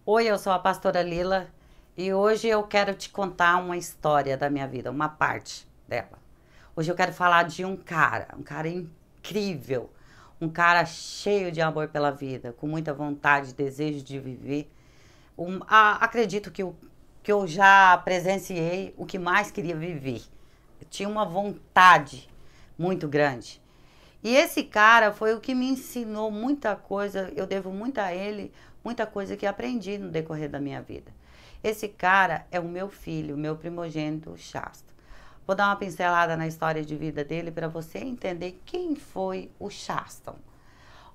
Oi, eu sou a pastora Lila e hoje eu quero te contar uma história da minha vida, uma parte dela. Hoje eu quero falar de um cara incrível, um cara cheio de amor pela vida, com muita vontade, desejo de viver. Acredito que eu já presenciei o que mais queria viver. Eu tinha uma vontade muito grande. E esse cara foi o que me ensinou muita coisa, eu devo muito a ele, muita coisa que aprendi no decorrer da minha vida. Esse cara é o meu filho, o meu primogênito, o Shasta. Vou dar uma pincelada na história de vida dele para você entender quem foi o Shasta.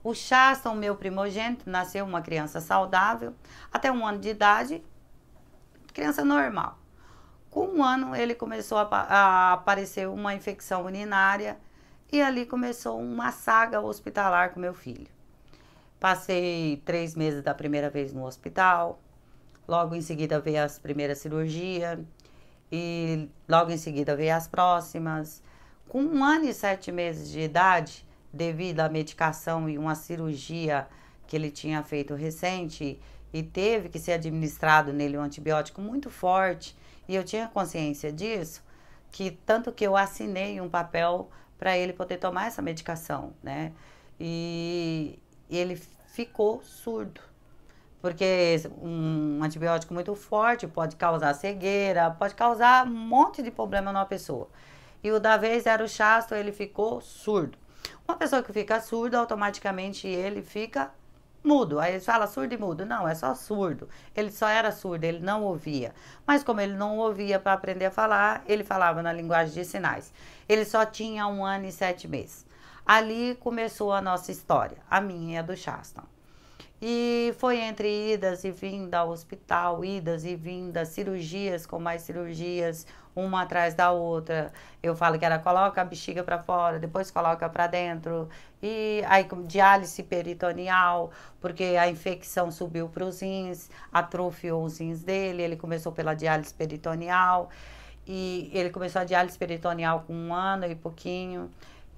O Shasta, o meu primogênito, nasceu uma criança saudável, até 1 ano de idade, criança normal. Com 1 ano, ele começou a aparecer uma infecção urinária e ali começou uma saga hospitalar com meu filho. Passei 3 meses da primeira vez no hospital, logo em seguida veio as primeiras cirurgias e logo em seguida veio as próximas. Com 1 ano e 7 meses de idade, devido à medicação e uma cirurgia que ele tinha feito recente e teve que ser administrado nele um antibiótico muito forte, e eu tinha consciência disso, que tanto que eu assinei um papel para ele poder tomar essa medicação, né? E ele ficou surdo, porque um antibiótico muito forte pode causar cegueira, pode causar um monte de problema numa pessoa. E o da vez era o Chasto, ele ficou surdo. Uma pessoa que fica surda, automaticamente ele fica mudo. Aí eles falam surdo e mudo. Não, é só surdo. Ele só era surdo, ele não ouvia. Mas como ele não ouvia para aprender a falar, ele falava na linguagem de sinais. Ele só tinha 1 ano e 7 meses. Ali começou a nossa história, a minha e a do Shasta. E foi entre idas e vindas ao hospital, idas e vindas, cirurgias com mais cirurgias, uma atrás da outra. Eu falo que era coloca a bexiga para fora, depois coloca para dentro. E aí diálise peritoneal, porque a infecção subiu para os rins, atrofiou os rins dele, ele começou pela diálise peritoneal. E ele começou a diálise peritoneal com 1 ano e pouquinho.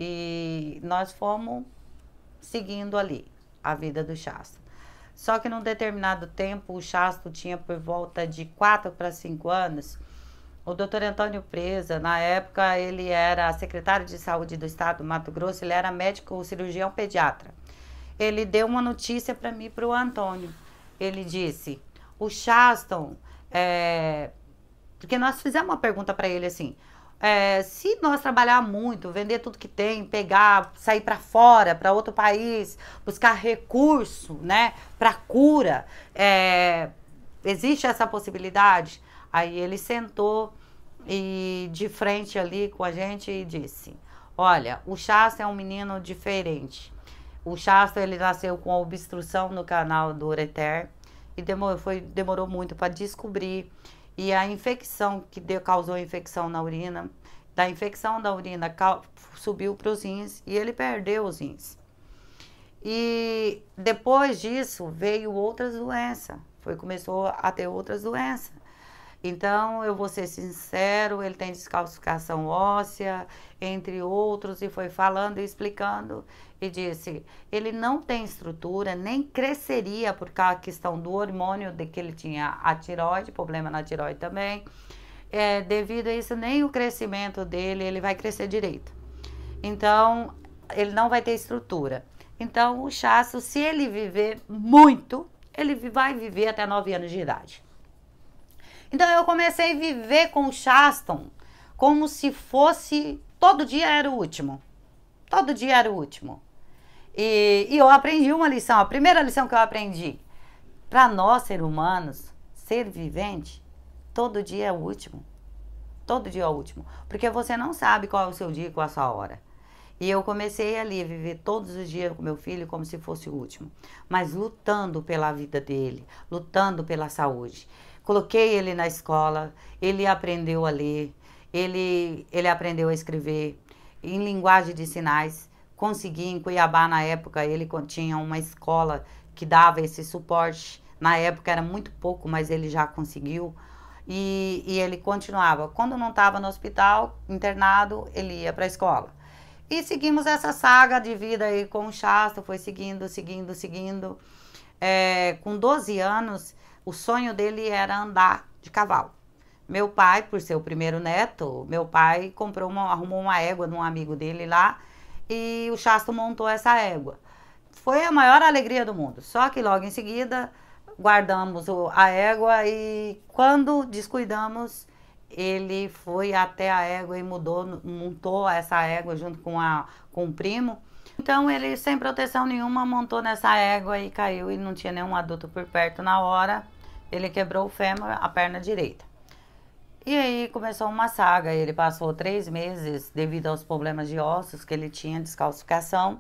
E nós fomos seguindo ali a vida do Shasta. Só que num determinado tempo, o Chasto tinha por volta de 4 para 5 anos. O doutor Antônio Presa, na época, ele era secretário de saúde do estado do Mato Grosso, ele era médico cirurgião pediatra. Ele deu uma notícia para mim, para o Antônio. Ele disse, o Chaston, porque nós fizemos uma pergunta para ele assim, se nós trabalhar muito, vender tudo que tem, pegar, sair para fora, para outro país, buscar recurso, né, para cura, existe essa possibilidade? Aí ele sentou e de frente ali com a gente e disse, olha, o Shasta é um menino diferente. O Shasta, ele nasceu com obstrução no canal do ureter e demorou muito para descobrir. E a infecção que causou infecção na urina, da infecção da urina subiu para os rins e ele perdeu os rins. E depois disso veio outras doenças, começou a ter outras doenças. Então, eu vou ser sincero, ele tem descalcificação óssea, entre outros, e foi falando e explicando, e disse, ele não tem estrutura, nem cresceria por causa da questão do hormônio, de que ele tinha a tireoide, problema na tireoide também, devido a isso, nem o crescimento dele, ele vai crescer direito. Então, ele não vai ter estrutura. Então, o Chasto, se ele viver muito, ele vai viver até 9 anos de idade. Então eu comecei a viver com o Shaston como se fosse, todo dia era o último. Todo dia era o último. E eu aprendi uma lição, a primeira lição que eu aprendi. Para nós, seres humanos, ser vivente, todo dia é o último. Todo dia é o último. Porque você não sabe qual é o seu dia e qual é a sua hora. E eu comecei ali a viver todos os dias com meu filho como se fosse o último. Mas lutando pela vida dele, lutando pela saúde. Coloquei ele na escola, ele aprendeu a ler, ele aprendeu a escrever em linguagem de sinais. Consegui, em Cuiabá, na época, ele tinha uma escola que dava esse suporte. Na época era muito pouco, mas ele já conseguiu. E ele continuava. Quando não estava no hospital, internado, ele ia para a escola. E seguimos essa saga de vida aí com o Shasta, foi seguindo. Com 12 anos, O sonho dele era andar de cavalo. Meu pai, por ser o primeiro neto, meu pai arrumou uma égua de um amigo dele lá e o Chasto montou essa égua. Foi a maior alegria do mundo. Só que logo em seguida guardamos a égua e quando descuidamos, ele foi até a égua e montou essa égua junto com o primo. Então ele, sem proteção nenhuma, montou nessa égua e caiu e não tinha nenhum adulto por perto na hora. Ele quebrou o fêmur, a perna direita. E aí começou uma saga. Ele passou 3 meses, devido aos problemas de ossos que ele tinha, descalcificação.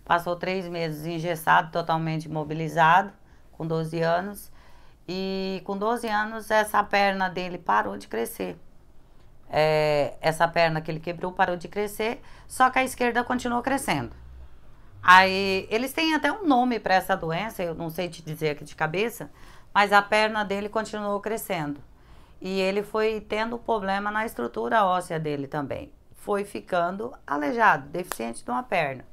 Passou 3 meses engessado, totalmente imobilizado, com 12 anos. E com 12 anos, essa perna dele parou de crescer. Essa perna que ele quebrou parou de crescer, só que a esquerda continuou crescendo. Aí, eles têm até um nome para essa doença, eu não sei te dizer aqui de cabeça, mas a perna dele continuou crescendo. E ele foi tendo problema na estrutura óssea dele também. Foi ficando aleijado, deficiente de uma perna.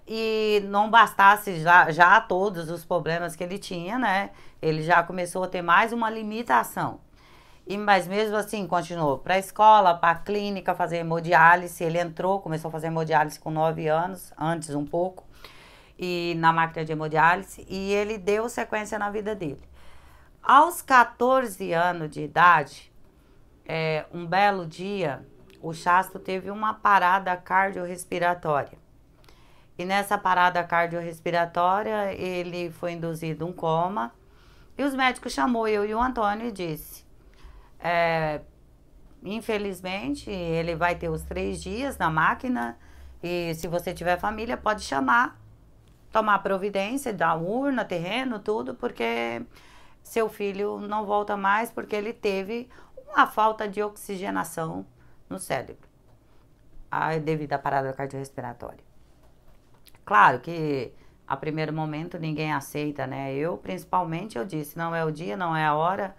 E não bastasse já todos os problemas que ele tinha, né? Ele já começou a ter mais uma limitação. Mas mesmo assim, continuou para a escola, para a clínica, fazer hemodiálise. Ele começou a fazer hemodiálise com 9 anos, antes um pouco, e na máquina de hemodiálise. E ele deu sequência na vida dele. Aos 14 anos de idade, um belo dia, o Chasto teve uma parada cardiorrespiratória. E nessa parada cardiorrespiratória, ele foi induzido um coma. E os médicos chamou eu e o Antônio e disse, infelizmente, ele vai ter os 3 dias na máquina. E se você tiver família, pode chamar, tomar providência, dar urna, terreno, tudo, porque seu filho não volta mais porque ele teve uma falta de oxigenação no cérebro, devido à parada cardiorrespiratória. Claro que a primeiro momento ninguém aceita, né? Principalmente, eu disse, não é o dia, não é a hora.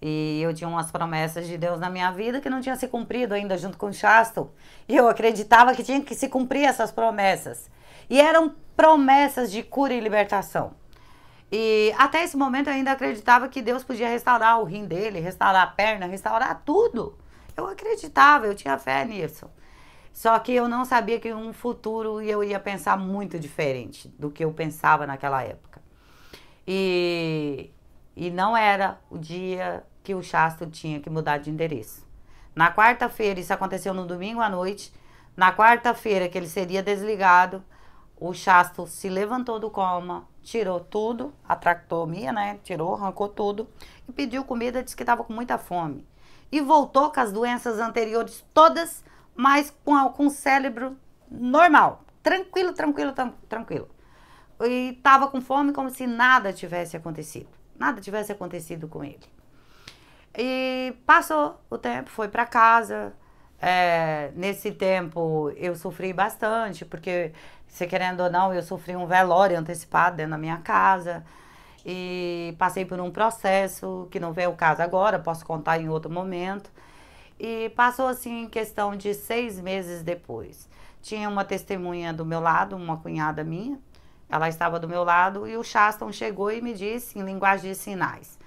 E eu tinha umas promessas de Deus na minha vida que não tinha se cumprido ainda junto com o Chasto. E eu acreditava que tinha que se cumprir essas promessas. E eram promessas de cura e libertação. E até esse momento eu ainda acreditava que Deus podia restaurar o rim dele, restaurar a perna, restaurar tudo. Eu acreditava, eu tinha fé nisso. Só que eu não sabia que um futuro eu ia pensar muito diferente do que eu pensava naquela época. E não era o dia que o Chasto tinha que mudar de endereço. Na quarta-feira, isso aconteceu no domingo à noite, na quarta-feira que ele seria desligado, o Chasto se levantou do coma, tirou tudo, a traquetomia, né? Tirou, arrancou tudo e pediu comida, disse que estava com muita fome. E voltou com as doenças anteriores todas, mas com o cérebro normal, tranquilo. E estava com fome como se nada tivesse acontecido. Nada tivesse acontecido com ele. E passou o tempo, foi para casa. Nesse tempo eu sofri bastante, porque, se querendo ou não, eu sofri um velório antecipado dentro da minha casa. E passei por um processo, que não veio o caso agora, posso contar em outro momento. E passou assim em questão de 6 meses depois. Tinha uma testemunha do meu lado, uma cunhada minha. Ela estava do meu lado e o Chaston chegou e me disse, em linguagem de sinais,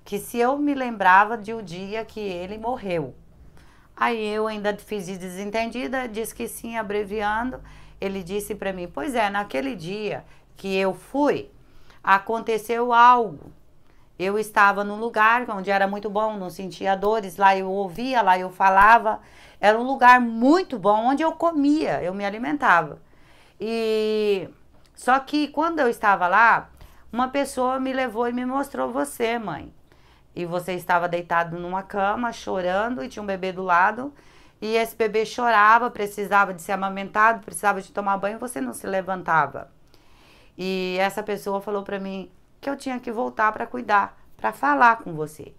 que se eu me lembrava de o dia que ele morreu. Aí eu ainda fiz de desentendida, disse que sim, abreviando. Ele disse para mim, pois naquele dia que eu fui, aconteceu algo. Eu estava num lugar onde era muito bom, não sentia dores, lá eu ouvia, lá eu falava. Era um lugar muito bom, onde eu comia, eu me alimentava. Só que quando eu estava lá, uma pessoa me levou e me mostrou você, mãe. E você estava deitado numa cama, chorando, e tinha um bebê do lado. E esse bebê chorava, precisava de ser amamentado, precisava de tomar banho, e você não se levantava. E essa pessoa falou para mim que eu tinha que voltar para cuidar, para falar com você.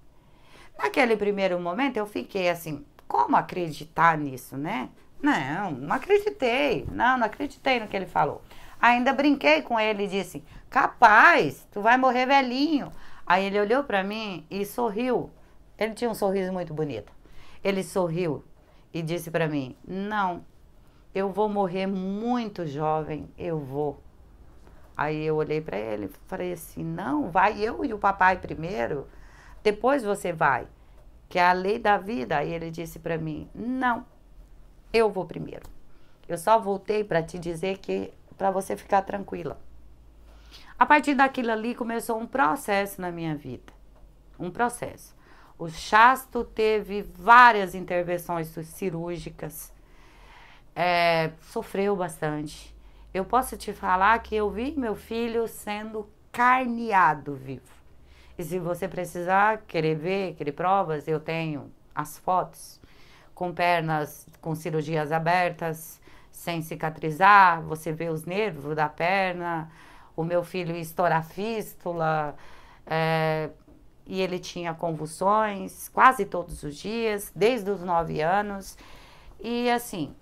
Naquele primeiro momento eu fiquei assim, como acreditar nisso, né? Não acreditei, não acreditei no que ele falou. Ainda brinquei com ele e disse, capaz, tu vai morrer velhinho. Aí ele olhou para mim e sorriu. Ele tinha um sorriso muito bonito. Ele sorriu e disse para mim, não, eu vou morrer muito jovem, eu vou. Aí eu olhei para ele e falei assim, não, vai eu e o papai primeiro, depois você vai, que é a lei da vida. Aí ele disse para mim, não, eu vou primeiro. Eu só voltei para te dizer que, para você ficar tranquila. A partir daquilo ali começou um processo na minha vida, um processo. O Chasto teve várias intervenções cirúrgicas, sofreu bastante. Eu posso te falar que eu vi meu filho sendo carneado vivo. E se você precisar, querer ver, querer provas, eu tenho as fotos com pernas com cirurgias abertas, sem cicatrizar, você vê os nervos da perna, o meu filho estourar fístula, e ele tinha convulsões quase todos os dias, desde os 9 anos. E assim,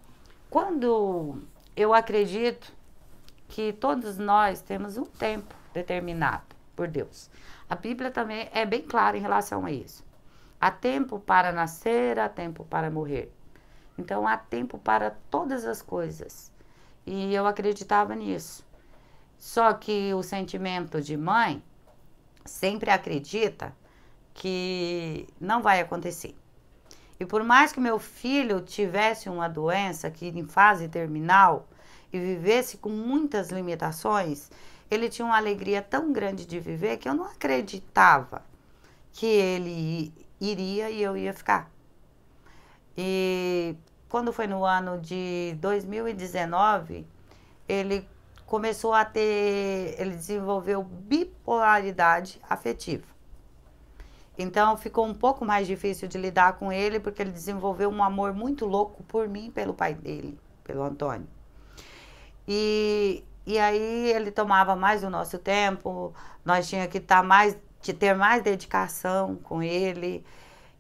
quando eu acredito que todos nós temos um tempo determinado por Deus. A Bíblia também é bem clara em relação a isso. Há tempo para nascer, há tempo para morrer. Então, há tempo para todas as coisas. E eu acreditava nisso. Só que o sentimento de mãe sempre acredita que não vai acontecer. E por mais que meu filho tivesse uma doença que em fase terminal e vivesse com muitas limitações, ele tinha uma alegria tão grande de viver que eu não acreditava que ele iria e eu ia ficar. E quando foi no ano de 2019, ele começou a ter, ele desenvolveu bipolaridade afetiva. Então ficou um pouco mais difícil de lidar com ele, porque ele desenvolveu um amor muito louco por mim e pelo pai dele, pelo Antônio. E aí ele tomava mais o nosso tempo, nós tínhamos que ter mais dedicação com ele.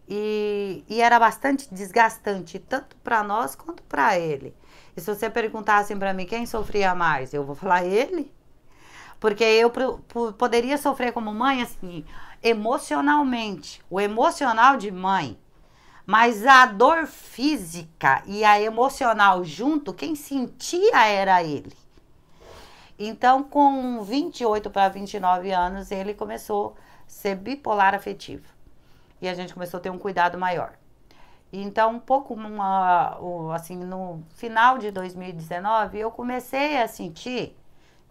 E era bastante desgastante, tanto para nós quanto para ele. E se você perguntasse para mim quem sofria mais, eu vou falar ele. Porque eu poderia sofrer como mãe, assim, emocionalmente, o emocional de mãe. Mas a dor física e a emocional junto, quem sentia era ele. Então, com 28 para 29 anos, ele começou a ser bipolar afetivo. E a gente começou a ter um cuidado maior. Então, um pouco, assim, no final de 2019, eu comecei a sentir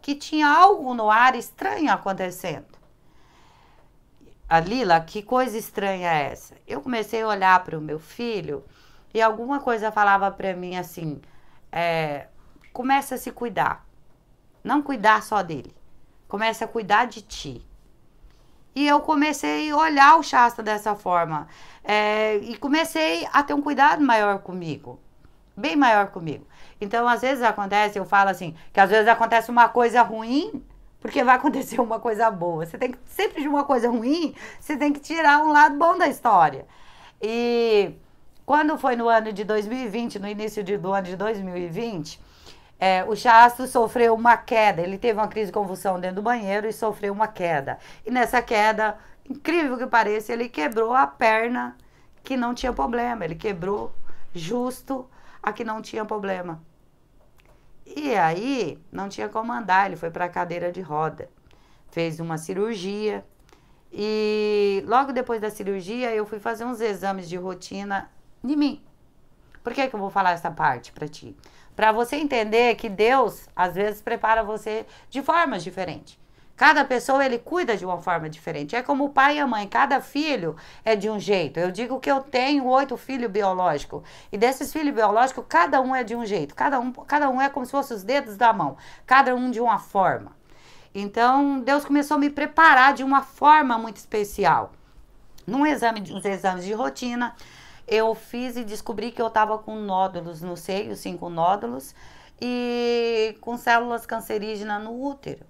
que tinha algo no ar estranho acontecendo. A Lila, que coisa estranha é essa? Eu comecei a olhar para o meu filho e alguma coisa falava para mim assim, começa a se cuidar. Não cuidar só dele. Começa a cuidar de ti. E eu comecei a olhar o Shasta dessa forma. E comecei a ter um cuidado maior comigo. Bem maior comigo. Então, às vezes acontece, eu falo assim, que às vezes acontece uma coisa ruim, porque vai acontecer uma coisa boa. Você tem que, sempre de uma coisa ruim, você tem que tirar um lado bom da história. E quando foi no ano de 2020, no início do ano de 2020, o Chasto sofreu uma queda. Ele teve uma crise de convulsão dentro do banheiro e sofreu uma queda. E nessa queda, incrível que pareça, ele quebrou a perna que não tinha problema. Ele quebrou justo a que não tinha problema. E aí, não tinha como andar. Ele foi para a cadeira de roda. Fez uma cirurgia. E logo depois da cirurgia, eu fui fazer uns exames de rotina de mim. Por que eu vou falar essa parte para ti? Para você entender que Deus, às vezes, prepara você de formas diferentes. Cada pessoa, ele cuida de uma forma diferente. É como o pai e a mãe. Cada filho é de um jeito. Eu digo que eu tenho 8 filhos biológicos. E desses filhos biológicos, cada um é de um jeito. Cada um é como se fossem os dedos da mão. Cada um de uma forma. Então, Deus começou a me preparar de uma forma muito especial. Nos exames de rotina, eu fiz e descobri que eu estava com nódulos no seio, 5 nódulos, e com células cancerígenas no útero.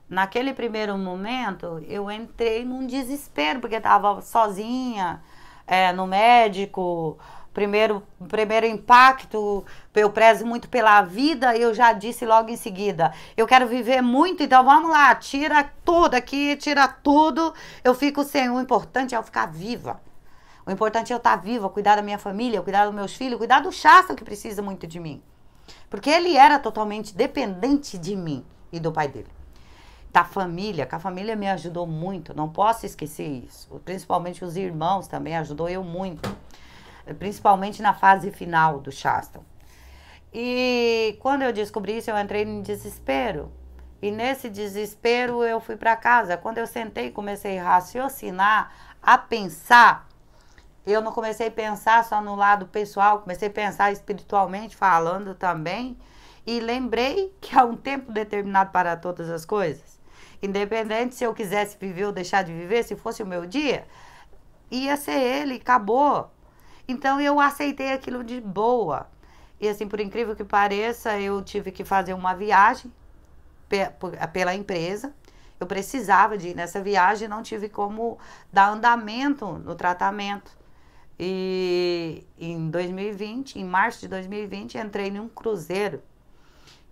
Naquele primeiro momento, eu entrei num desespero, porque estava sozinha, no médico. Primeiro impacto, eu prezo muito pela vida, eu já disse logo em seguida, eu quero viver muito, então vamos lá, tira tudo aqui, tira tudo, eu fico sem, o importante é eu ficar viva. O importante é eu estar viva, cuidar da minha família, cuidar dos meus filhos, cuidar do Shasta, que precisa muito de mim. Porque ele era totalmente dependente de mim e do pai dele. da família, que a família me ajudou muito, não posso esquecer isso. Principalmente os irmãos também ajudou eu muito, principalmente na fase final do Shaston. E quando eu descobri isso, eu entrei em desespero. E nesse desespero eu fui para casa. Quando eu sentei e comecei a raciocinar, a pensar, eu não comecei a pensar só no lado pessoal, comecei a pensar espiritualmente falando também. E lembrei que há um tempo determinado para todas as coisas. Independente se eu quisesse viver ou deixar de viver, se fosse o meu dia, ia ser ele, acabou. Então eu aceitei aquilo de boa. E assim, por incrível que pareça, eu tive que fazer uma viagem pela empresa. Eu precisava de ir nessa viagem, não tive como dar andamento no tratamento. E em 2020, em março de 2020, entrei num cruzeiro.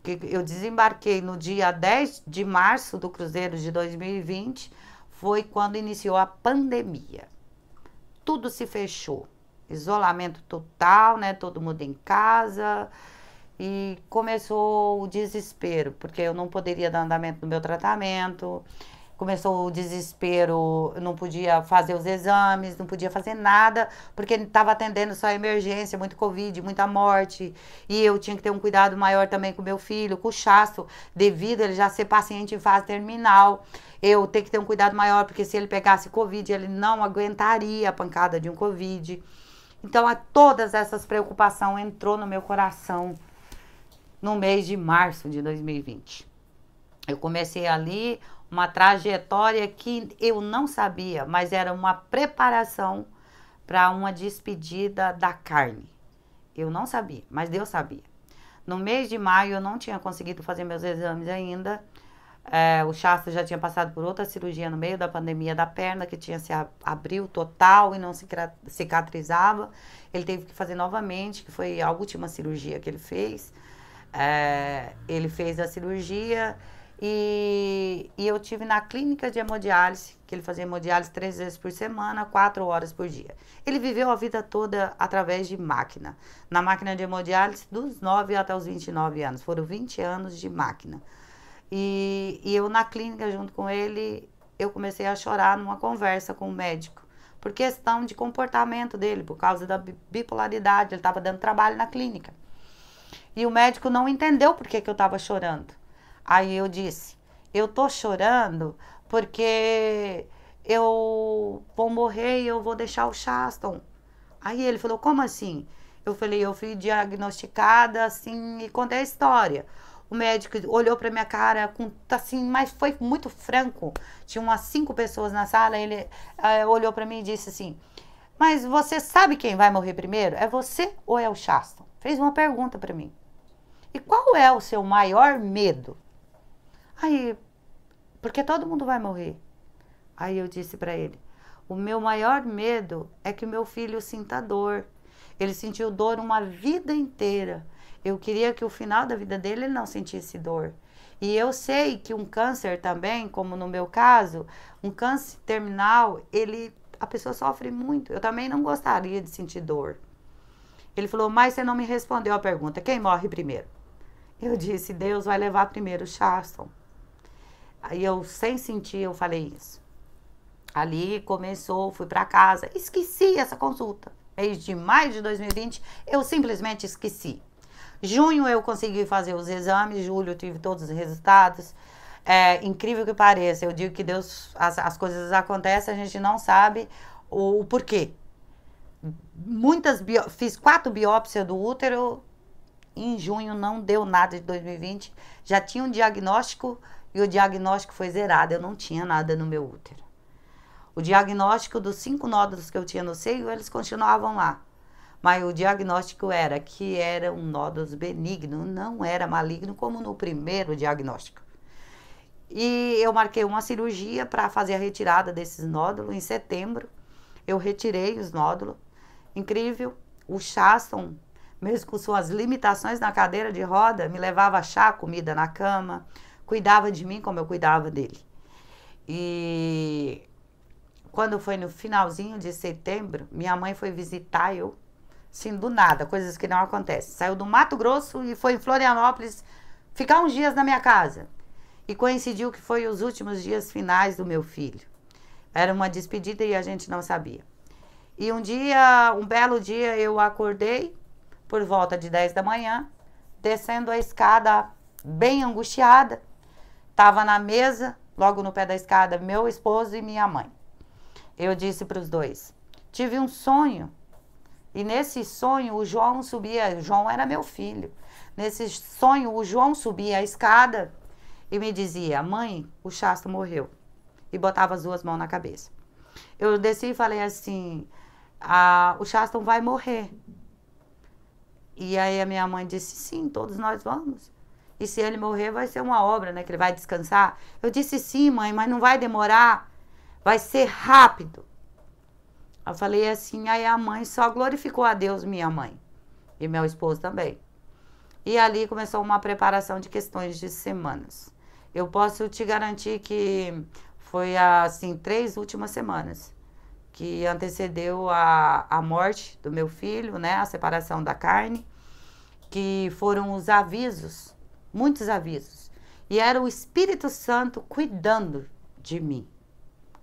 Que eu desembarquei no dia 10 de março do cruzeiro de 2020, foi quando iniciou a pandemia. Tudo se fechou. Isolamento total, né? Todo mundo em casa. E começou o desespero, porque eu não poderia dar andamento no meu tratamento. Começou o desespero, eu não podia fazer os exames, não podia fazer nada, porque ele estava atendendo só emergência, muito Covid, muita morte. E eu tinha que ter um cuidado maior também com meu filho, com o Chasto, devido a ele já ser paciente em fase terminal. Eu tenho que ter um cuidado maior, porque se ele pegasse Covid, ele não aguentaria a pancada de um Covid. Então, todas essas preocupações entrou no meu coração no mês de março de 2020. Eu comecei ali uma trajetória que eu não sabia, mas era uma preparação para uma despedida da carne. Eu não sabia, mas Deus sabia. No mês de maio eu não tinha conseguido fazer meus exames ainda. O Shasta já tinha passado por outra cirurgia no meio da pandemia da perna, que tinha se abriu total e não cicatrizava. Ele teve que fazer novamente, que foi a última cirurgia que ele fez. Ele fez a cirurgia e eu tive na clínica de hemodiálise, que ele fazia hemodiálise 3 vezes por semana, 4 horas por dia. Ele viveu a vida toda através de máquina. Na máquina de hemodiálise dos 9 até os 29 anos. Foram 20 anos de máquina. E eu na clínica junto com ele, eu comecei a chorar numa conversa com o médico. Por questão de comportamento dele, por causa da bipolaridade, ele estava dando trabalho na clínica. E o médico não entendeu por que eu estava chorando. Aí eu disse, eu tô chorando porque eu vou morrer e eu vou deixar o Shaston. Aí ele falou, como assim? Eu falei, eu fui diagnosticada assim e contei a história. O médico olhou pra minha cara com assim, mas foi muito franco. Tinha umas 5 pessoas na sala, ele olhou pra mim e disse assim, mas você sabe quem vai morrer primeiro? É você ou é o Shaston? Fez uma pergunta pra mim. E qual é o seu maior medo? Aí, porque todo mundo vai morrer. Aí eu disse pra ele, o meu maior medo é que o meu filho sinta dor. Ele sentiu dor uma vida inteira. Eu queria que o final da vida dele ele não sentisse dor. E eu sei que um câncer também, como no meu caso, um câncer terminal, a pessoa sofre muito. Eu também não gostaria de sentir dor. Ele falou, mas você não me respondeu a pergunta, quem morre primeiro? Eu disse, Deus vai levar primeiro o Shaston. Aí eu, sem sentir, eu falei isso. Ali começou, fui para casa, esqueci essa consulta. Mês de maio de 2020, eu simplesmente esqueci. Junho eu consegui fazer os exames, julho eu tive todos os resultados. Incrível que pareça, eu digo que Deus, as coisas acontecem, a gente não sabe o porquê. Fiz 4 biópsias do útero, em junho não deu nada de 2020, já tinha um diagnóstico e o diagnóstico foi zerado, eu não tinha nada no meu útero. O diagnóstico dos 5 nódulos que eu tinha no seio, eles continuavam lá. Mas o diagnóstico era que eram nódulos benignos, não era maligno como no primeiro diagnóstico. E eu marquei uma cirurgia para fazer a retirada desses nódulos em setembro. Eu retirei os nódulos. Incrível, o Shaston, mesmo com suas limitações na cadeira de roda, me levava chá, comida na cama, cuidava de mim como eu cuidava dele. E quando foi no finalzinho de setembro, minha mãe foi visitar eu, assim, do nada, coisas que não acontecem. Saiu do Mato Grosso e foi em Florianópolis ficar uns dias na minha casa. E coincidiu que foi os últimos dias finais do meu filho. Era uma despedida e a gente não sabia. E um belo dia, eu acordei por volta de 10 da manhã, descendo a escada bem angustiada. Estava na mesa, logo no pé da escada, meu esposo e minha mãe. Eu disse para os dois, tive um sonho. E nesse sonho o João subia, o João era meu filho. Nesse sonho o João subia a escada e me dizia, mãe, o Chasto morreu. E botava as duas mãos na cabeça. Eu desci e falei assim, o Chasto vai morrer. E aí a minha mãe disse, sim, todos nós vamos. E se ele morrer vai ser uma obra, né, que ele vai descansar. Eu disse, sim, mãe, mas não vai demorar, vai ser rápido. Eu falei assim, aí a mãe só glorificou a Deus, minha mãe. E meu esposo também. E ali começou uma preparação de questões de semanas. Eu posso te garantir que foi assim, 3 últimas semanas que antecedeu a morte do meu filho, né? A separação da carne, que foram os avisos, muitos avisos. E era o Espírito Santo cuidando de mim.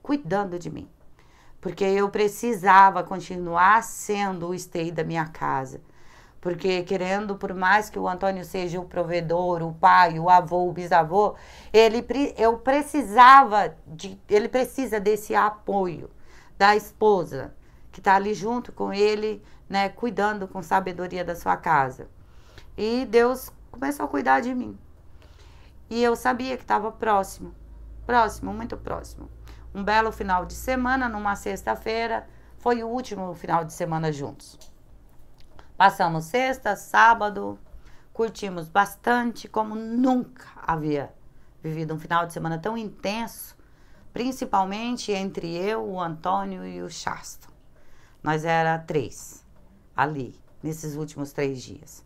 Cuidando de mim. Porque eu precisava continuar sendo o esteio da minha casa. Porque querendo, por mais que o Antônio seja o provedor, o pai, o avô, o bisavô, ele precisa desse apoio da esposa, que está ali junto com ele, né, cuidando com sabedoria da sua casa. E Deus começou a cuidar de mim. E eu sabia que estava próximo, muito próximo. Um belo final de semana, numa sexta-feira, foi o último final de semana juntos. Passamos sexta, sábado, curtimos bastante, como nunca havia vivido um final de semana tão intenso, principalmente entre eu, o Antônio e o Chasto. Nós era 3 ali, nesses últimos 3 dias.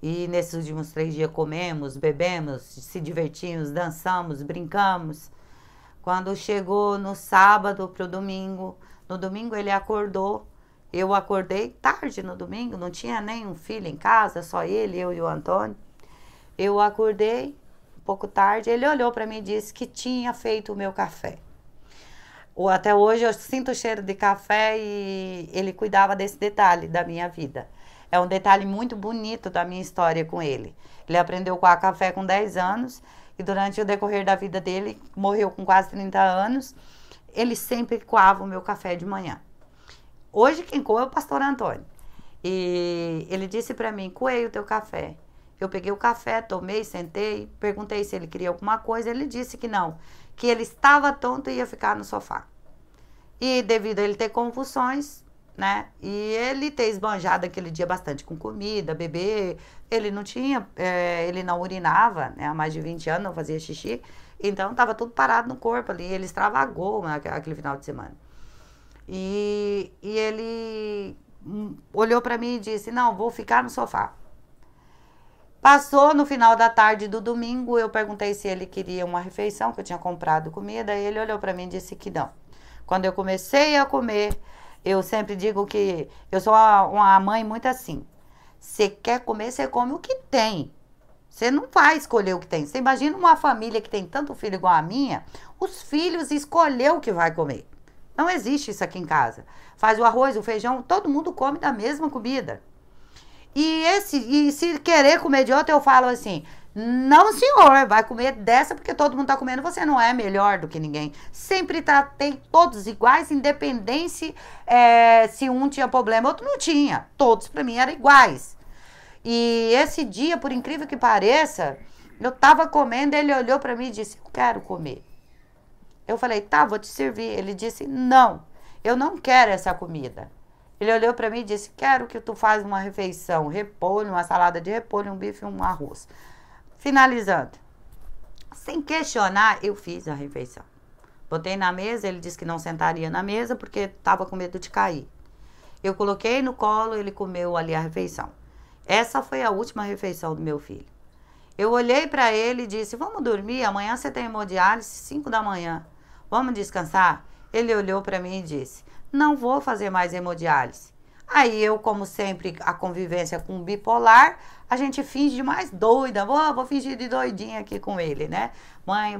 E nesses últimos 3 dias comemos, bebemos, se divertimos, dançamos, brincamos. Quando chegou no sábado para o domingo, no domingo ele acordou. Eu acordei tarde no domingo, não tinha nenhum filho em casa, só ele, eu e o Antônio. Eu acordei um pouco tarde, ele olhou para mim e disse que tinha feito o meu café. Até hoje eu sinto o cheiro de café e ele cuidava desse detalhe da minha vida. É um detalhe muito bonito da minha história com ele. Ele aprendeu a coar café com 10 anos e durante o decorrer da vida dele, morreu com quase 30 anos, ele sempre coava o meu café de manhã. Hoje quem coa é o pastor Antônio. E ele disse para mim, coei o teu café. Eu peguei o café, tomei, sentei, perguntei se ele queria alguma coisa. Ele disse que não, que ele estava tonto e ia ficar no sofá. E devido a ele ter convulsões, né? E ele ter esbanjado aquele dia bastante com comida, beber. Ele não tinha, ele não urinava, né? Há mais de 20 anos não fazia xixi. Então estava tudo parado no corpo ali. Ele extravagou aquele final de semana. E ele olhou para mim e disse, não, vou ficar no sofá. Passou no final da tarde do domingo, eu perguntei se ele queria uma refeição, que eu tinha comprado comida, e ele olhou para mim e disse que não. Quando eu comecei a comer, eu sempre digo que eu sou uma mãe muito assim. Você quer comer, você come o que tem. Você não vai escolher o que tem. Você imagina uma família que tem tanto filho igual a minha, os filhos escolheu o que vai comer. Não existe isso aqui em casa. Faz o arroz, o feijão, todo mundo come da mesma comida. E se querer comer de outra, eu falo assim, não senhor, vai comer dessa porque todo mundo tá comendo, você não é melhor do que ninguém. Sempre tem todos iguais, independente se um tinha problema, outro não tinha. Todos pra mim eram iguais. E esse dia, por incrível que pareça, eu tava comendo, ele olhou pra mim e disse, eu quero comer. Eu falei, tá, vou te servir. Ele disse, não, eu não quero essa comida. Ele olhou para mim e disse, quero que tu faz uma refeição, repolho, uma salada de repolho, um bife e um arroz. Finalizando. Sem questionar, eu fiz a refeição. Botei na mesa, ele disse que não sentaria na mesa porque estava com medo de cair. Eu coloquei no colo, ele comeu ali a refeição. Essa foi a última refeição do meu filho. Eu olhei para ele e disse, vamos dormir, amanhã você tem hemodiálise, 5 da manhã. Vamos descansar? Ele olhou para mim e disse, não vou fazer mais hemodiálise. Aí eu, como sempre, a convivência com o bipolar, a gente finge de mais doida. Vou fingir de doidinha aqui com ele, né? Mãe,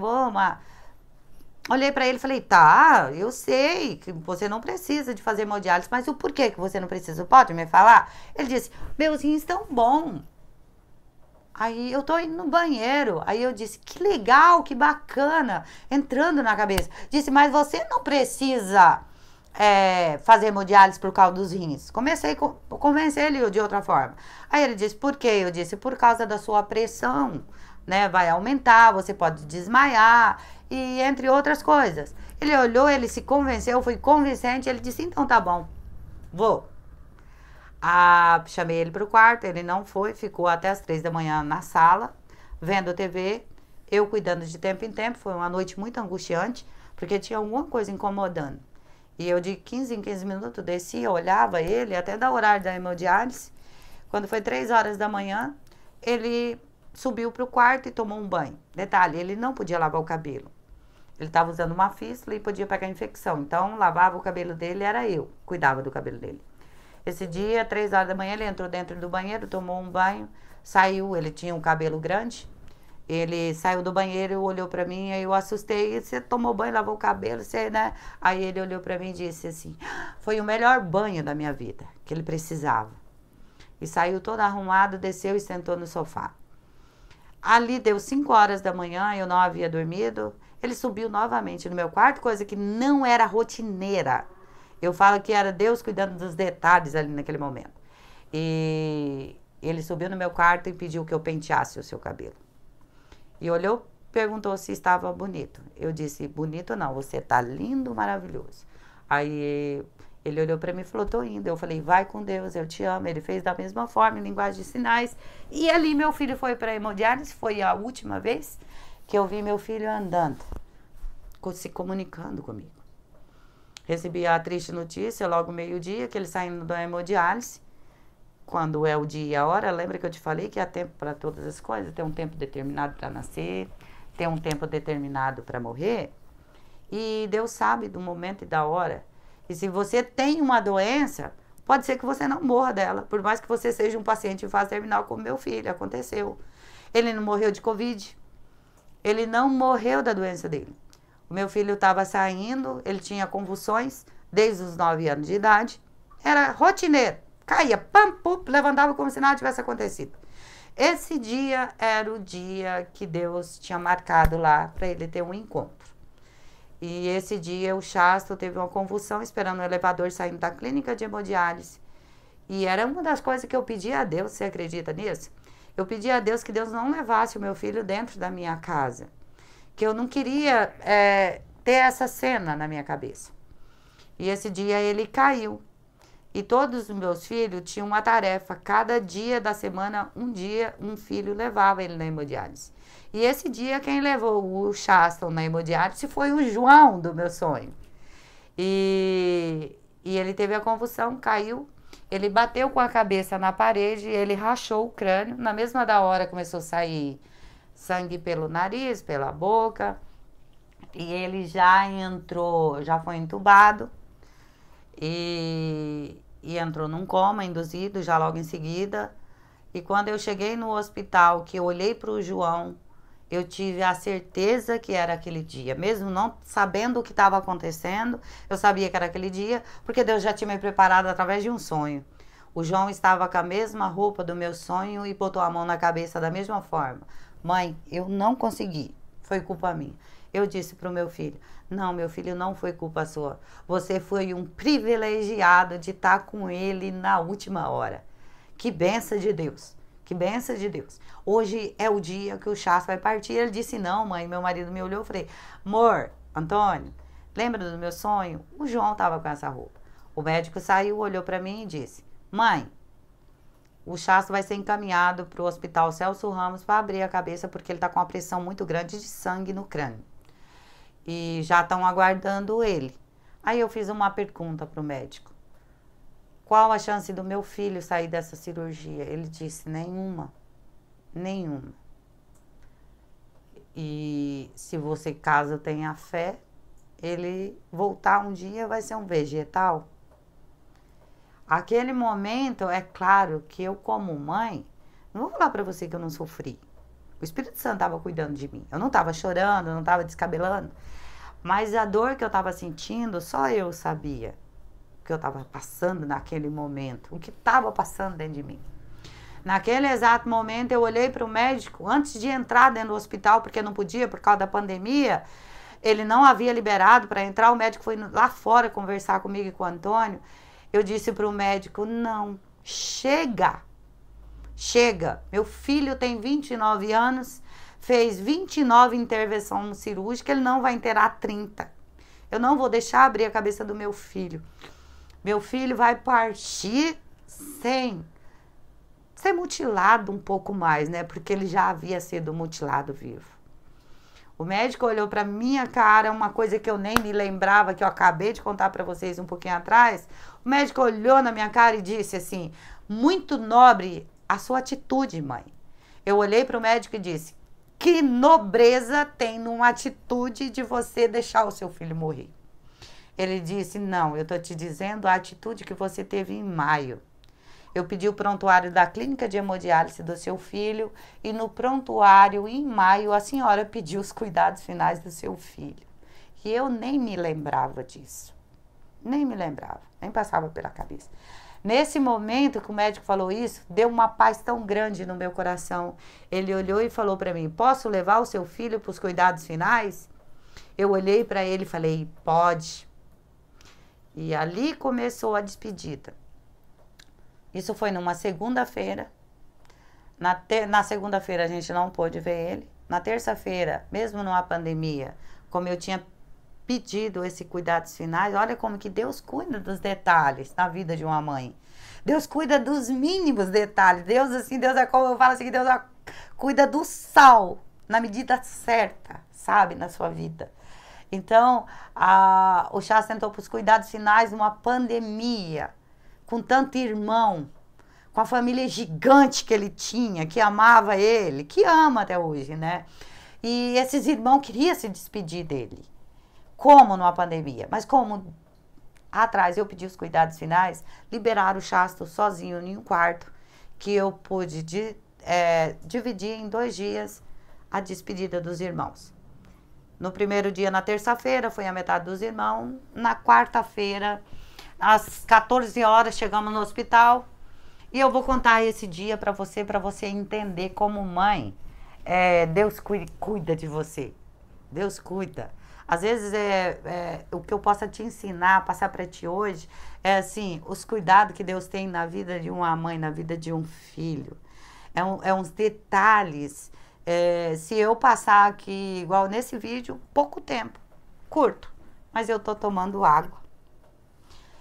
olhei pra ele e falei, tá, eu sei que você não precisa de fazer hemodiálise, mas o porquê que você não precisa? Pode me falar? Ele disse, meus rins estão bons. Aí eu tô indo no banheiro. Aí eu disse, que legal, que bacana. Entrando na cabeça. Disse, mas você não precisa fazer hemodiálise por causa dos rins. Comecei a convencer ele de outra forma. Aí ele disse, por quê? Eu disse, por causa da sua pressão, né? Vai aumentar, você pode desmaiar e entre outras coisas. Ele olhou, ele se convenceu, foi convincente. Ele disse, então tá bom, vou. Chamei ele para o quarto, ele não foi, ficou até as 3 da manhã na sala, vendo TV, eu cuidando de tempo em tempo. Foi uma noite muito angustiante, porque tinha alguma coisa incomodando. E eu de 15 em 15 minutos descia, olhava ele, até da horário da hemodiálise. Quando foi 3 horas da manhã, ele subiu para o quarto e tomou um banho. Detalhe, ele não podia lavar o cabelo. Ele estava usando uma fístula e podia pegar infecção. Então, lavava o cabelo dele, era eu, cuidava do cabelo dele. Esse dia, 3 horas da manhã, ele entrou dentro do banheiro, tomou um banho, saiu, ele tinha um cabelo grande, ele saiu do banheiro, olhou pra mim, aí eu assustei, você tomou banho, lavou o cabelo, você, né? Aí ele olhou pra mim e disse assim, foi o melhor banho da minha vida, que ele precisava. E saiu todo arrumado, desceu e sentou no sofá. Ali deu 5 horas da manhã, eu não havia dormido, ele subiu novamente no meu quarto, coisa que não era rotineira. Eu falo que era Deus cuidando dos detalhes ali naquele momento. E ele subiu no meu quarto e pediu que eu penteasse o seu cabelo. E olhou, perguntou se estava bonito. Eu disse, bonito não, você tá lindo, maravilhoso. Aí ele olhou para mim e falou, tô indo. Eu falei, vai com Deus, eu te amo. Ele fez da mesma forma, em linguagem de sinais. E ali meu filho foi para a hemodiálise, foi a última vez que eu vi meu filho andando, se comunicando comigo. Recebi a triste notícia logo meio-dia que ele saindo da hemodiálise. Quando é o dia e a hora, lembra que eu te falei que há tempo para todas as coisas? Tem um tempo determinado para nascer, tem um tempo determinado para morrer. E Deus sabe do momento e da hora. E se você tem uma doença, pode ser que você não morra dela, por mais que você seja um paciente em fase terminal como meu filho, aconteceu. Ele não morreu de Covid, ele não morreu da doença dele. O meu filho estava saindo, ele tinha convulsões desde os 9 anos de idade. Era rotineiro. Caía, pam, pum, levantava como se nada tivesse acontecido. Esse dia era o dia que Deus tinha marcado lá para ele ter um encontro. E esse dia o Chasto teve uma convulsão esperando o elevador saindo da clínica de hemodiálise. E era uma das coisas que eu pedi a Deus, você acredita nisso? Eu pedi a Deus que Deus não levasse o meu filho dentro da minha casa. Que eu não queria ter essa cena na minha cabeça. E esse dia ele caiu. E todos os meus filhos tinham uma tarefa. Cada dia da semana, um dia, um filho levava ele na hemodiálise. E esse dia, quem levou o Chaston na hemodiálise foi o João do meu sonho. E ele teve a convulsão, caiu. Ele bateu com a cabeça na parede, ele rachou o crânio. Na mesma da hora começou a sair sangue pelo nariz, pela boca, e ele já entrou, já foi entubado e entrou num coma induzido já logo em seguida. E quando eu cheguei no hospital, que eu olhei para o João, eu tive a certeza que era aquele dia, mesmo não sabendo o que estava acontecendo, eu sabia que era aquele dia, porque Deus já tinha me preparado através de um sonho. O João estava com a mesma roupa do meu sonho e botou a mão na cabeça da mesma forma. Mãe, eu não consegui, foi culpa minha. Eu disse para o meu filho, não, meu filho, não foi culpa sua. Você foi um privilegiado de estar com ele na última hora. Que benção de Deus, que benção de Deus. Hoje é o dia que o Chasto vai partir. Ele disse, não, mãe. Meu marido me olhou e falei, amor, Antônio, lembra do meu sonho? O João estava com essa roupa. O médico saiu, olhou para mim e disse, mãe, o Chasto vai ser encaminhado para o hospital Celso Ramos para abrir a cabeça porque ele está com uma pressão muito grande de sangue no crânio. E já estão aguardando ele. Aí eu fiz uma pergunta para o médico. Qual a chance do meu filho sair dessa cirurgia? Ele disse, nenhuma. Nenhuma. E se você, caso tenha fé, ele voltar um dia vai ser um vegetal. Aquele momento, é claro que eu como mãe, não vou falar para você que eu não sofri. O Espírito Santo estava cuidando de mim. Eu não estava chorando, eu não estava descabelando. Mas a dor que eu estava sentindo, só eu sabia o que eu estava passando naquele momento. O que estava passando dentro de mim. Naquele exato momento, eu olhei para o médico, antes de entrar dentro do hospital, porque não podia por causa da pandemia, ele não havia liberado para entrar, o médico foi lá fora conversar comigo e com o Antônio. Eu disse para o médico, não, chega, chega. Meu filho tem 29 anos, fez 29 intervenções cirúrgicas, ele não vai inteirar 30. Eu não vou deixar abrir a cabeça do meu filho. Meu filho vai partir sem ser mutilado um pouco mais, né? Porque ele já havia sido mutilado vivo. O médico olhou para minha cara, uma coisa que eu nem me lembrava, que eu acabei de contar para vocês um pouquinho atrás. O médico olhou na minha cara e disse assim, muito nobre a sua atitude, mãe. Eu olhei para o médico e disse, que nobreza tem numa atitude de você deixar o seu filho morrer. Ele disse, não, eu estou te dizendo a atitude que você teve em maio. Eu pedi o prontuário da clínica de hemodiálise do seu filho e no prontuário, em maio, a senhora pediu os cuidados finais do seu filho. E eu nem me lembrava disso. Nem me lembrava, nem passava pela cabeça. Nesse momento que o médico falou isso, deu uma paz tão grande no meu coração. Ele olhou e falou para mim, posso levar o seu filho para os cuidados finais? Eu olhei para ele e falei, pode. E ali começou a despedida. Isso foi numa segunda-feira. Na segunda-feira a gente não pôde ver ele. Na terça-feira, mesmo numa pandemia, como eu tinha pedido esses cuidados finais, olha como que Deus cuida dos detalhes na vida de uma mãe. Deus cuida dos mínimos detalhes. Deus, assim, Deus é como eu falo assim, Deus cuida do sal na medida certa, sabe, na sua vida. Então, o Chá sentou para os cuidados finais numa pandemia, com tanto irmão, com a família gigante que ele tinha, que amava ele, que ama até hoje, né? E esses irmãos queriam se despedir dele. Como numa pandemia? Mas como atrás eu pedi os cuidados finais, liberaram o Chasto sozinho em um quarto, que eu pude dividir em 2 dias a despedida dos irmãos. No primeiro dia, na terça-feira, foi a metade dos irmãos. Na quarta-feira, às 14 horas, chegamos no hospital. E eu vou contar esse dia para você entender como mãe, Deus cuida de você. Deus cuida. Às vezes, o que eu possa te ensinar, passar para ti hoje, é assim, os cuidados que Deus tem na vida de uma mãe, na vida de um filho. É uns detalhes. Se eu passar aqui, igual nesse vídeo, pouco tempo, curto, mas eu tô tomando água.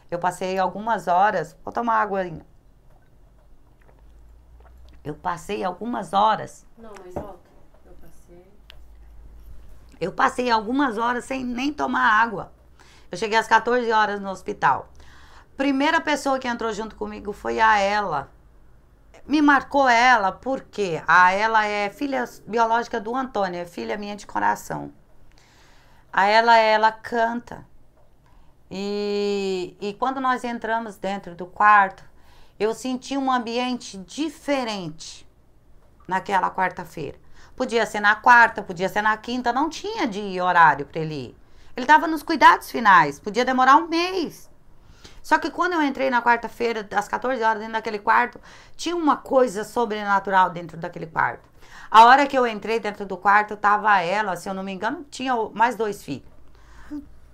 Eu passei algumas horas, vou tomar água ainda. Eu passei algumas horas. Não, mas volta. Eu passei algumas horas sem nem tomar água. Eu cheguei às 14 horas no hospital. Primeira pessoa que entrou junto comigo foi a Ela. Me marcou ela porque ela é filha biológica do Antônio, é filha minha de coração. Ela canta. E quando nós entramos dentro do quarto, eu senti um ambiente diferente naquela quarta-feira. Podia ser na quarta, podia ser na quinta, não tinha de horário para ele ir. Ele estava nos cuidados finais, podia demorar um mês. Só que quando eu entrei na quarta-feira, às 14 horas, dentro daquele quarto, tinha uma coisa sobrenatural dentro daquele quarto. A hora que eu entrei dentro do quarto, tava ela, se eu não me engano, tinha mais 2 filhos.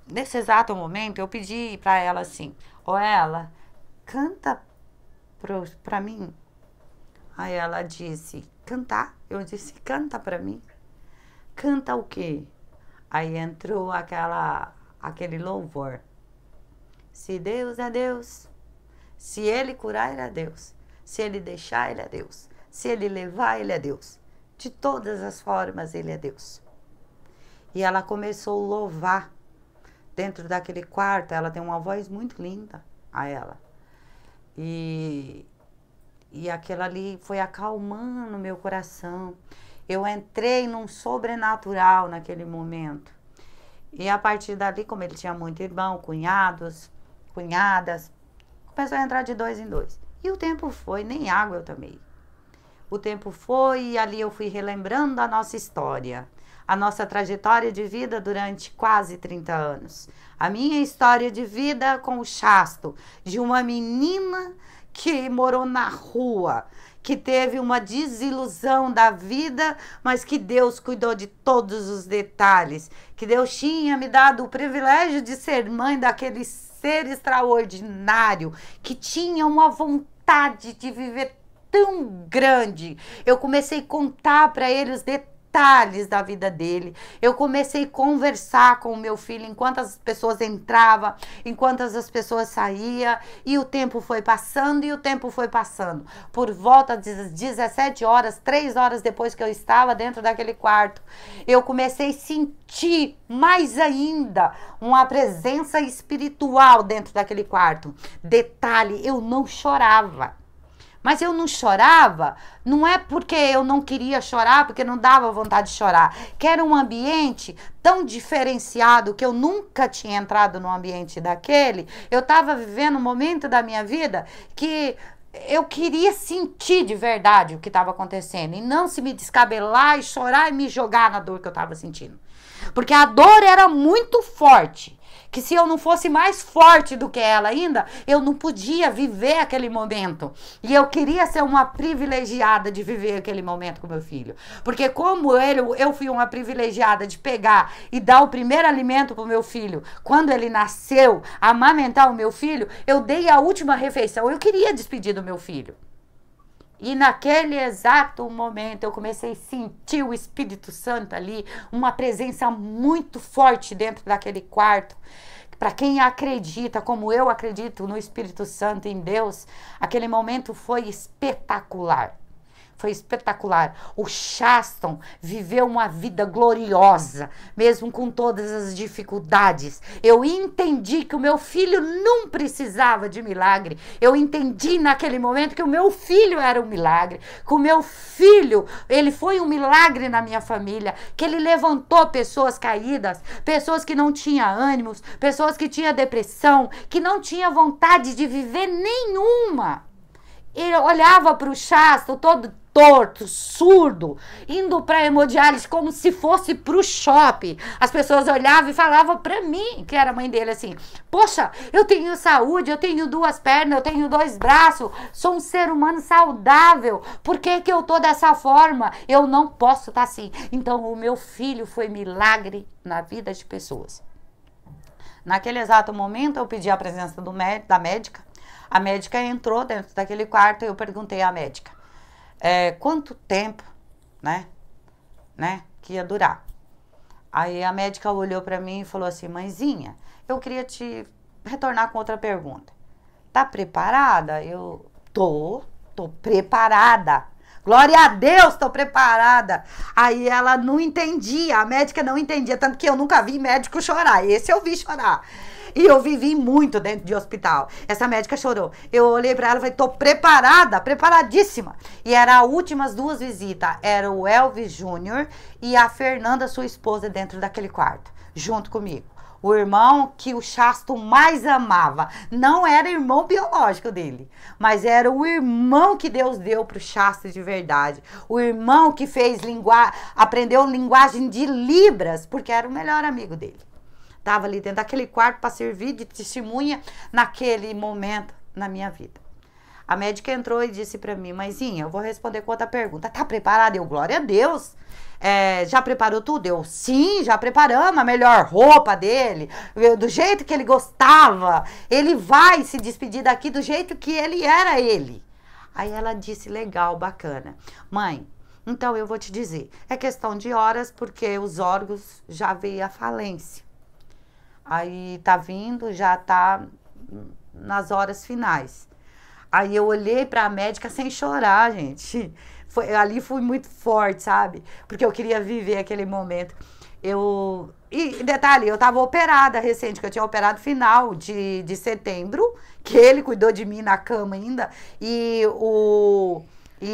Nesse exato momento, eu pedi para ela assim, ela, canta pra mim. Aí ela disse, cantar? Eu disse, canta pra mim. Canta o quê? Aí entrou aquele louvor. Se Deus é Deus, se Ele curar, Ele é Deus. Se Ele deixar, Ele é Deus. Se Ele levar, Ele é Deus. De todas as formas, Ele é Deus. E ela começou a louvar dentro daquele quarto. Ela tem uma voz muito linda, ela. E aquilo ali foi acalmando meu coração. Eu entrei num sobrenatural naquele momento. E a partir dali, como ele tinha muito irmão, cunhados, cunhadas, Começou a entrar de 2 em 2. E o tempo foi, nem água eu tomei. O tempo foi e ali eu fui relembrando a nossa história, a nossa trajetória de vida durante quase 30 anos. A minha história de vida com o Chasto, de uma menina que morou na rua, que teve uma desilusão da vida, mas que Deus cuidou de todos os detalhes, que Deus tinha me dado o privilégio de ser mãe daquele ser extraordinário, que tinha uma vontade de viver tão grande. Eu comecei a contar para ele os detalhes da vida dele. Eu comecei a conversar com o meu filho enquanto as pessoas entravam, enquanto as pessoas saíam, e o tempo foi passando e o tempo foi passando. Por volta das 17 horas, 3 horas depois que eu estava dentro daquele quarto, eu comecei a sentir mais ainda uma presença espiritual dentro daquele quarto. Detalhe, eu não chorava. Mas eu não chorava, não é porque eu não queria chorar, porque não dava vontade de chorar, que era um ambiente tão diferenciado que eu nunca tinha entrado num ambiente daquele. Eu estava vivendo um momento da minha vida que eu queria sentir de verdade o que estava acontecendo e não se me descabelar e chorar e me jogar na dor que eu estava sentindo. Porque a dor era muito forte, que se eu não fosse mais forte do que ela ainda, eu não podia viver aquele momento. E eu queria ser uma privilegiada de viver aquele momento com meu filho. Porque como eu fui uma privilegiada de pegar e dar o primeiro alimento para o meu filho, quando ele nasceu, amamentar o meu filho, eu dei a última refeição. Eu queria despedir do meu filho. E naquele exato momento eu comecei a sentir o Espírito Santo ali, uma presença muito forte dentro daquele quarto. Para quem acredita, como eu acredito no Espírito Santo, em Deus, aquele momento foi espetacular. Foi espetacular. O Chaston viveu uma vida gloriosa, mesmo com todas as dificuldades. Eu entendi que o meu filho não precisava de milagre. Eu entendi naquele momento que o meu filho era um milagre. Que o meu filho, ele foi um milagre na minha família. Que ele levantou pessoas caídas, pessoas que não tinham ânimos, pessoas que tinham depressão, que não tinham vontade de viver nenhuma. Ele olhava para o Chasto todo torto, surdo, indo para a hemodiálise como se fosse para o shopping. As pessoas olhavam e falavam para mim, que era a mãe dele, assim: poxa, eu tenho saúde, eu tenho 2 pernas, eu tenho 2 braços, sou um ser humano saudável, por que que eu tô dessa forma? Eu não posso estar assim. Então o meu filho foi milagre na vida de pessoas. Naquele exato momento eu pedi a presença da médica. A médica entrou dentro daquele quarto e eu perguntei à médica quanto tempo, né, que ia durar. Aí a médica olhou para mim e falou assim: mãezinha, eu queria te retornar com outra pergunta. Tá preparada? Eu tô preparada. Glória a Deus, tô preparada. Aí ela não entendia, a médica não entendia, tanto que eu nunca vi médico chorar. Esse eu vi chorar. E eu vivi muito dentro de hospital. Essa médica chorou. Eu olhei pra ela e falei: tô preparada, preparadíssima. E era as últimas 2 visitas. Era o Elvis Júnior e a Fernanda, sua esposa, dentro daquele quarto, junto comigo. O irmão que o Chasto mais amava. Não era irmão biológico dele, mas era o irmão que Deus deu pro Chasto de verdade. O irmão que aprendeu linguagem de Libras, porque era o melhor amigo dele. Estava ali dentro daquele quarto para servir de testemunha naquele momento na minha vida. A médica entrou e disse para mim: mãezinha, eu vou responder com outra pergunta. Tá preparada? Eu: glória a Deus. Já preparou tudo? Eu: sim, já preparamos a melhor roupa dele, do jeito que ele gostava. Ele vai se despedir daqui do jeito que ele era ele. Aí ela disse: legal, bacana. Mãe, então eu vou te dizer, é questão de horas, porque os órgãos já veio à falência. Aí tá vindo, já tá nas horas finais. Aí eu olhei pra médica sem chorar, gente. Ali fui muito forte, sabe? Porque eu queria viver aquele momento. E detalhe, eu tava operada recente, que eu tinha operado final de setembro, que ele cuidou de mim na cama ainda. E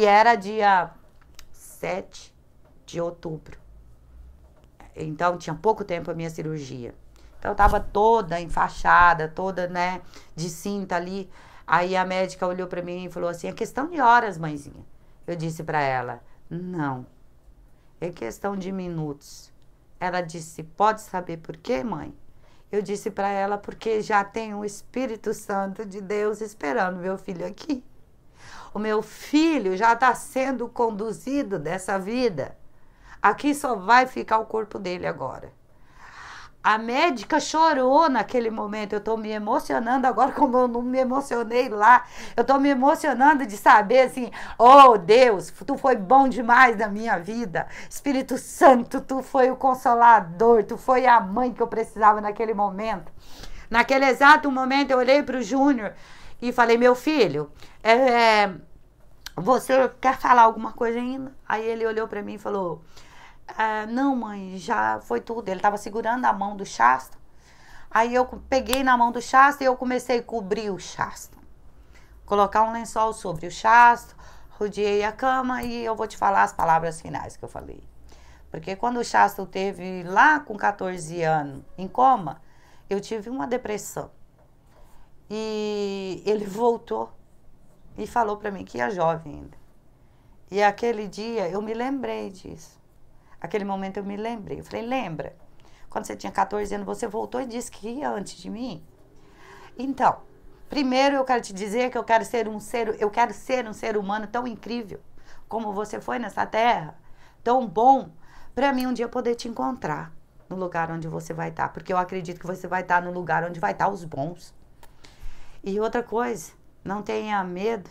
era dia 7 de outubro. Então tinha pouco tempo a minha cirurgia. Então eu tava toda enfaixada, toda, né, de cinta ali. Aí a médica olhou para mim e falou assim, é questão de horas, mãezinha. Eu disse para ela, não, é questão de minutos. Ela disse, pode saber por quê, mãe? Eu disse para ela, porque já tem o Espírito Santo de Deus esperando meu filho aqui. O meu filho já está sendo conduzido dessa vida. Aqui só vai ficar o corpo dele agora. A médica chorou naquele momento. Eu estou me emocionando agora, como eu não me emocionei lá. Eu estou me emocionando de saber assim, oh Deus, tu foi bom demais na minha vida. Espírito Santo, tu foi o consolador, tu foi a mãe que eu precisava naquele momento. Naquele exato momento eu olhei para o Júnior e falei, meu filho, você quer falar alguma coisa ainda? Aí ele olhou para mim e falou... não, mãe, já foi tudo. Ele estava segurando a mão do Shasta. Aí eu peguei na mão do Shasta e eu comecei a cobrir o Shasta. Colocar um lençol sobre o Shasta, rodeei a cama e eu vou te falar as palavras finais que eu falei. Porque quando o Shasta teve lá com 14 anos em coma, eu tive uma depressão. E ele voltou e falou para mim que ia jovem ainda. E aquele dia eu me lembrei disso. Aquele momento eu me lembrei. Eu falei, lembra? Quando você tinha 14 anos, você voltou e disse que ia antes de mim? Então, primeiro eu quero te dizer que eu quero ser um ser humano tão incrível como você foi nessa terra, tão bom, para mim um dia poder te encontrar no lugar onde você vai estar. Porque eu acredito que você vai estar no lugar onde vai estar os bons. E outra coisa, não tenha medo.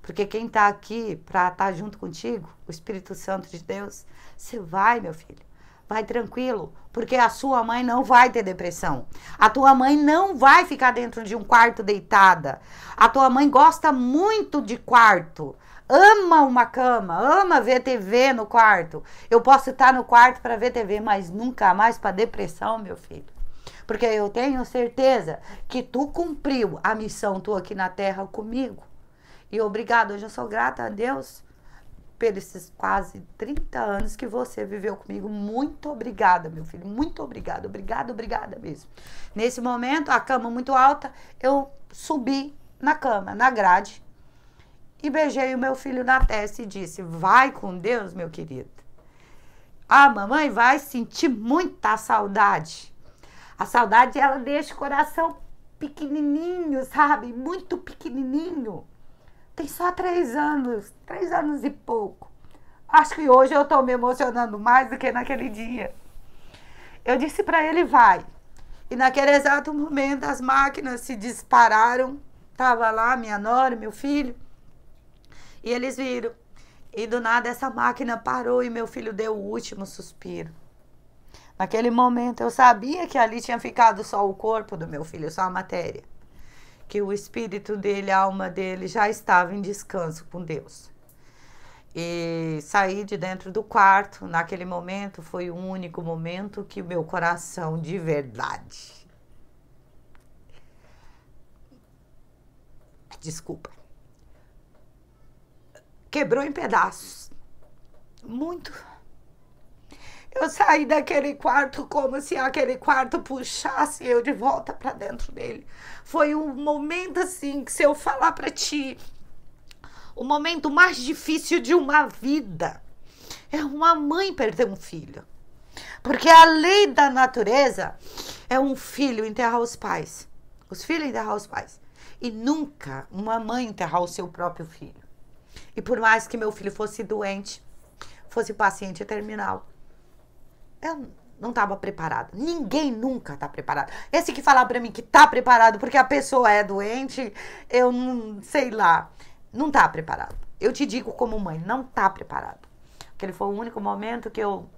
Porque quem está aqui para estar junto contigo, o Espírito Santo de Deus, você vai, meu filho, vai tranquilo, porque a sua mãe não vai ter depressão. A tua mãe não vai ficar dentro de um quarto deitada. A tua mãe gosta muito de quarto, ama uma cama, ama ver TV no quarto. Eu posso estar no quarto para ver TV, mas nunca mais para depressão, meu filho. Porque eu tenho certeza que tu cumpriu a missão tua aqui na terra comigo. E obrigado, hoje eu sou grata a Deus pelos esses quase 30 anos que você viveu comigo. Muito obrigada, meu filho, muito obrigada, obrigada mesmo. Nesse momento, a cama muito alta, eu subi na cama, na grade, e beijei o meu filho na testa e disse, vai com Deus, meu querido. A mamãe vai sentir muita saudade. A saudade, ela deixa o coração pequenininho, sabe? Muito pequenininho. Tem só 3 anos e pouco. Acho que hoje eu tô me emocionando mais do que naquele dia. Eu disse para ele, vai. E naquele exato momento as máquinas se dispararam. Tava lá minha nora, meu filho. E eles viram. E do nada essa máquina parou e meu filho deu o último suspiro. Naquele momento eu sabia que ali tinha ficado só o corpo do meu filho, só a matéria. Que o espírito dele, a alma dele já estava em descanso com Deus. E saí de dentro do quarto, naquele momento foi o único momento que o meu coração de verdade, desculpa, quebrou em pedaços. Muito. Eu saí daquele quarto como se aquele quarto puxasse eu de volta para dentro dele. Foi um momento assim que, se eu falar para ti, o momento mais difícil de uma vida é uma mãe perder um filho. Porque a lei da natureza é um filho enterrar os pais. Os filhos enterrar os pais. E nunca uma mãe enterrar o seu próprio filho. E por mais que meu filho fosse doente, fosse paciente terminal, eu não estava preparada. Ninguém nunca está preparado. Esse que falar para mim que está preparado porque a pessoa é doente, eu não sei lá. Não está preparado. Eu te digo como mãe, não está preparado. Aquele foi o único momento que eu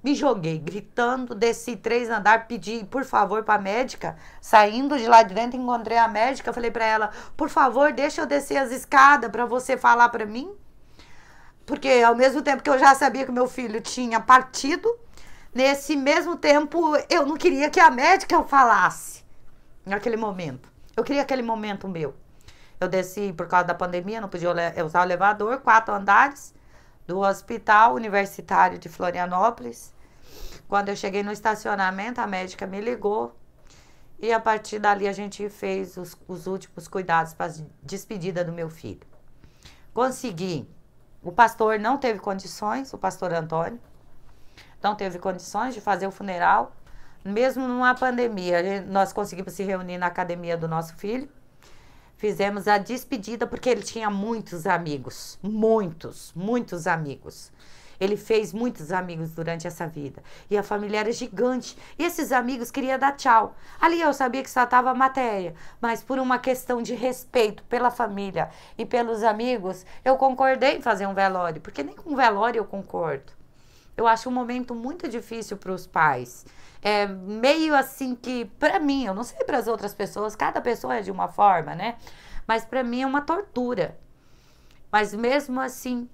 me joguei, gritando, desci 3 andares, pedi por favor para a médica. Saindo de lá de dentro, encontrei a médica, falei para ela, por favor, deixa eu descer as escadas para você falar para mim. Porque ao mesmo tempo que eu já sabia que meu filho tinha partido, nesse mesmo tempo, eu não queria que a médica falasse naquele momento. Eu queria aquele momento meu. Eu desci por causa da pandemia, não podia usar o elevador, 4 andares do Hospital Universitário de Florianópolis. Quando eu cheguei no estacionamento, a médica me ligou E a partir dali a gente fez os últimos cuidados para a despedida do meu filho. Consegui. O pastor não teve condições, o pastor Antônio, não teve condições de fazer o funeral. Mesmo numa pandemia, nós conseguimos se reunir na academia do nosso filho. Fizemos a despedida porque ele tinha muitos amigos. Muitos amigos. Ele fez muitos amigos durante essa vida. E a família era gigante. E esses amigos queriam dar tchau. Ali eu sabia que só estava a matéria. Mas por uma questão de respeito pela família e pelos amigos, eu concordei em fazer um velório. Porque nem com velório eu concordo. Eu acho um momento muito difícil para os pais. É meio assim que, para mim, eu não sei para as outras pessoas, cada pessoa é de uma forma, né? Mas para mim é uma tortura. Mas mesmo assim,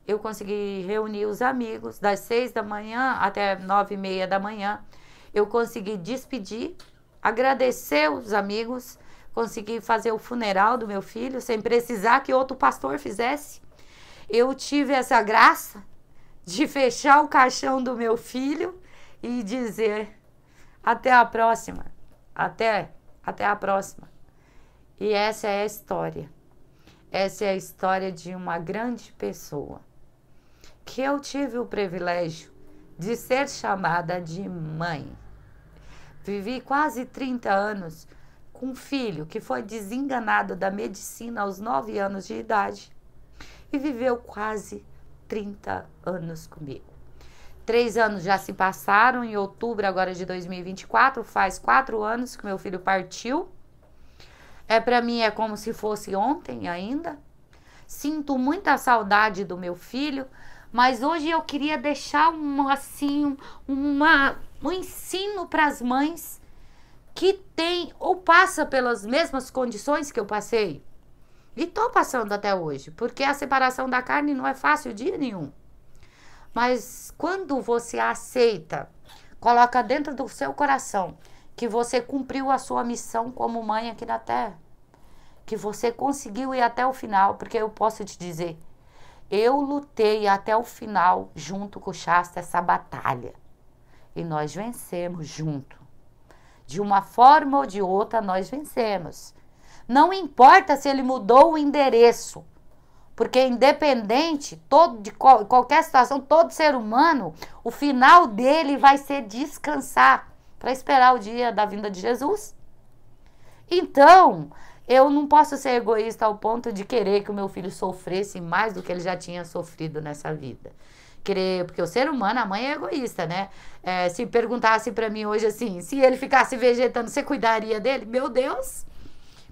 eu consegui reunir os amigos das 6 da manhã até 9h30 da manhã. Eu consegui despedir, agradecer os amigos, consegui fazer o funeral do meu filho sem precisar que outro pastor fizesse. Eu tive essa graça de fechar o caixão do meu filho e dizer até a próxima, até a próxima. E essa é a história. Essa é a história de uma grande pessoa que eu tive o privilégio de ser chamada de mãe. Vivi quase 30 anos com um filho que foi desenganado da medicina aos 9 anos de idade e viveu quase 30 anos comigo. 3 anos já se passaram, em outubro agora de 2024, faz 4 anos que meu filho partiu. Para mim é como se fosse ontem ainda. Sinto muita saudade do meu filho, mas hoje eu queria deixar um ensino para as mães que tem ou passa pelas mesmas condições que eu passei. E estou passando até hoje, porque a separação da carne não é fácil dia nenhum. Mas quando você aceita, coloca dentro do seu coração que você cumpriu a sua missão como mãe aqui na Terra, que você conseguiu ir até o final, porque eu posso te dizer, eu lutei até o final junto com o Shasta essa batalha. E nós vencemos junto. De uma forma ou de outra, nós vencemos. Não importa se ele mudou o endereço, porque independente de qualquer situação, todo ser humano, o final dele vai ser descansar para esperar o dia da vinda de Jesus. Então, eu não posso ser egoísta ao ponto de querer que o meu filho sofresse mais do que ele já tinha sofrido nessa vida. Porque o ser humano, a mãe é egoísta, né? Se perguntasse para mim hoje assim, se ele ficasse vegetando, você cuidaria dele? Meu Deus!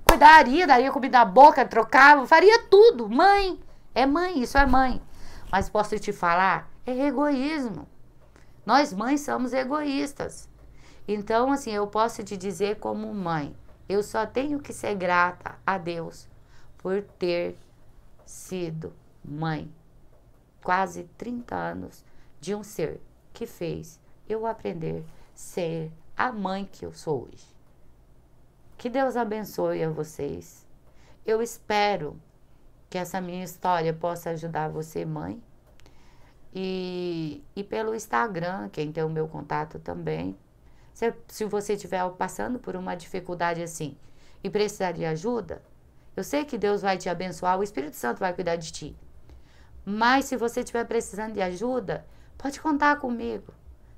Cuidaria, daria comida na boca, trocava, faria tudo. Mãe, isso é mãe. Mas posso te falar, é egoísmo. Nós mães somos egoístas. Então, assim, eu posso te dizer como mãe, eu só tenho que ser grata a Deus por ter sido mãe. Quase 30 anos de um ser que fez eu aprender a ser a mãe que eu sou hoje. Que Deus abençoe a vocês. Eu espero que essa minha história possa ajudar você, mãe. E pelo Instagram, quem tem o meu contato também. Se você estiver passando por uma dificuldade assim e precisar de ajuda, eu sei que Deus vai te abençoar, o Espírito Santo vai cuidar de ti. Mas se você estiver precisando de ajuda, pode contar comigo,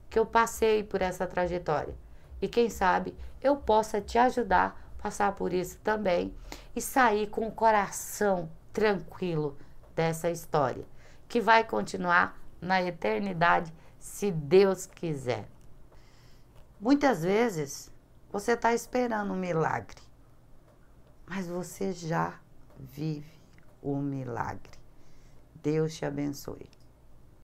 que eu passei por essa trajetória. E quem sabe eu possa te ajudar a passar por isso também e sair com o coração tranquilo dessa história, que vai continuar na eternidade, se Deus quiser. Muitas vezes você está esperando um milagre, mas você já vive o milagre. Deus te abençoe.